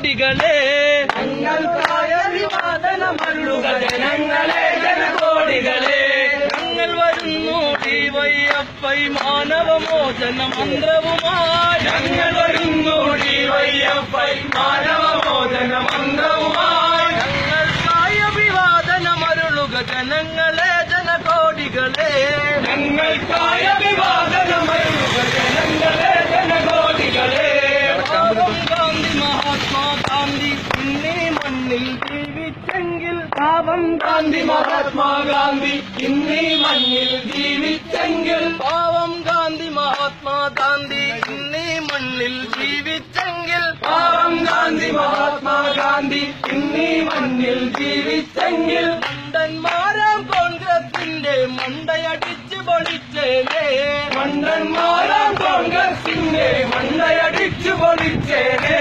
ജനകോടികളെ ഞങ്ങൾക്കായ അഭിവാദനമരുളുക ജനങ്ങളെ ജനകോടികളെ ഞങ്ങൾ വരുന്നു ഡിവൈഎഫ്ഐ മാനവമോചന മന്ത്രവുമായി ഞങ്ങൾ വരുന്നു ഡിവൈഎഫ്ഐ മാനവമോചന മന്ത്രവുമായി ഞങ്ങൾക്കായ അഭിവാദനമരുളുക ജനങ്ങളെ ജനകോടികളെ ഞങ്ങൾക്കായ അഭിവാദനമരുളുക ജനങ്ങളെ ജനകോടികളെ ഗാന്ധി മഹാത്മാഗാന്ധി ഇന്നീ മണ്ണിൽ ജീവിച്ചെങ്കിൽ പാവം ഗാന്ധി മഹാത്മാഗാന്ധി ഇന്നീ മണ്ണിൽ ജീവിച്ചെങ്കിൽ പാവം ഗാന്ധി മഹാത്മാഗാന്ധി ഇന്നീ മണ്ണിൽ ജീവിച്ചെങ്കിൽ പാവം ഗാന്ധി മഹാത്മാഗാന്ധി ഇന്നീ മണ്ണിൽ ജീവിച്ചെങ്കിൽ മണ്ടന്മാരാം കോൺഗ്രസിന്റെ മണ്ടയടിച്ച് പൊളിച്ചേനെ മണ്ടന്മാരാം കോൺഗ്രസിന്റെ മണ്ടയടിച്ച് പൊളിച്ചേനെ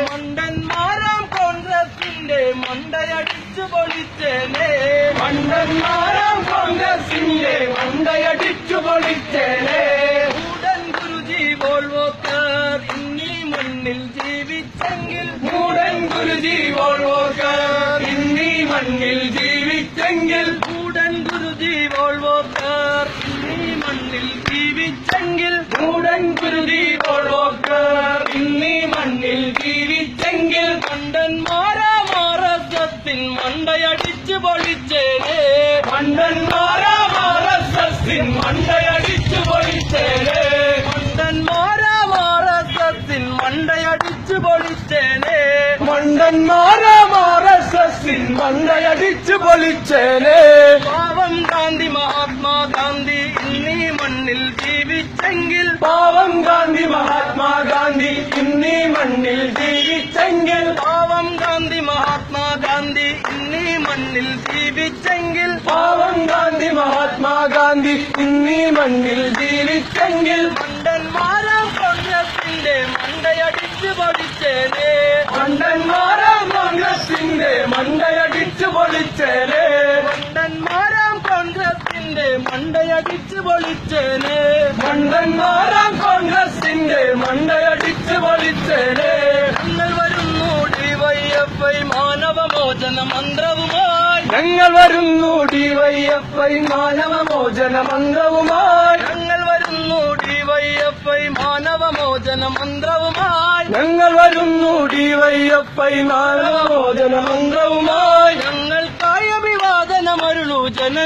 മണ്ടന്മാരാം കോൺഗ്രസിന്റെ മണ്ടയടിച്ച് പൊളിച്ചേനെ മണ്ടന്മാരാം കോൺഗ്രസിന്റെ മണ്ടയടിച്ചു പൊളിച്ചേനെ മൂടൻ ഗുരുജി വോൾവോക്കർ ഇന്നീ മണ്ണിൽ ജീവിച്ചെങ്കിൽ മൂടൻ ഗുരുജി വോൾവോക്കർ ഇന്നീ മണ്ണിൽ ജീവിച്ചെങ്കിൽ മൂടൻ ഗുരുജി വോൾവോക്കർ ഇന്നീ മണ്ണിൽ ജീവിച്ചെങ്കിൽ മൂടൻ ഗുരുജി വോൾവോക്കർ ഇന്നീ മണ്ണിൽ ജീവിച്ചെങ്കിൽ മണ്ടന്മാരാം ആർഎസ്എസിൻ മണ്ടയടിച്ച് പൊളിച്ചേനെ മണ്ടന്മാരാം ആർഎസ്എസിൻ മണ്ടയടിച്ച് പൊളിച്ചേനെ മണ്ടന്മാരാം ആർഎസ്എസിൻ മണ്ടയടിച്ച് പൊളിച്ചേനെ മണ്ടന്മാരാം ആർഎസ്എസിൻ മണ്ടയടിച്ച് പൊളിച്ചേനെ പാവം ഗാന്ധി മഹാത്മാഗാന്ധി ഇന്നീ മണ്ണിൽ ജീവിച്ചെങ്കിൽ പാവം ഗാന്ധി മഹാത്മാഗാന്ധി ഇന്നീ മണ്ണിൽ ജീവിച്ചെങ്കിൽ പാവം ഗാന്ധി മഹാത്മാഗാന്ധി ഇന്നീ മണ്ണിൽ ജീവിച്ചെങ്കിൽ പാവം ഗാന്ധി മഹാത്മാഗാന്ധി ഇന്നീ മണ്ണിൽ ജീവിച്ചെങ്കിൽ മണ്ടന്മാരാം കോൺഗ്രസിന്റെ മണ്ടയടിച്ച് പൊളിച്ചേനെ മണ്ടന്മാരാം കോൺഗ്രസിന്റെ മണ്ടയടിച്ച് പൊളിച്ചേനെ മണ്ടന്മാരാം കോൺഗ്രസിന്റെ മണ്ടയടിച്ച് പൊളിച്ചേനെ മണ്ടന്മാരാം കോൺഗ്രസിന്റെ മണ്ടയടിച്ച് പൊളിച്ചേനെ ഞങ്ങൾ വരുന്നു ഡിവൈഎഫ്ഐ മാനവമോചന മന്ത്രവുമായി ഞങ്ങൾ വരുന്നു ഡിവൈഎഫ്ഐ മാനവമോചന മന്ത്രവുമായി ഞങ്ങൾ വരുന്നു ഡിവൈഎഫ്ഐ മാനവമോചന മന്ത്രവുമായി ഞങ്ങൾ വരുന്നു ഡിവൈഎഫ്ഐ മാനവമോചന മന്ത്രവുമായി ഞങ്ങൾക്കായ അഭിവാദനമരുളു ജനങ്ങൾ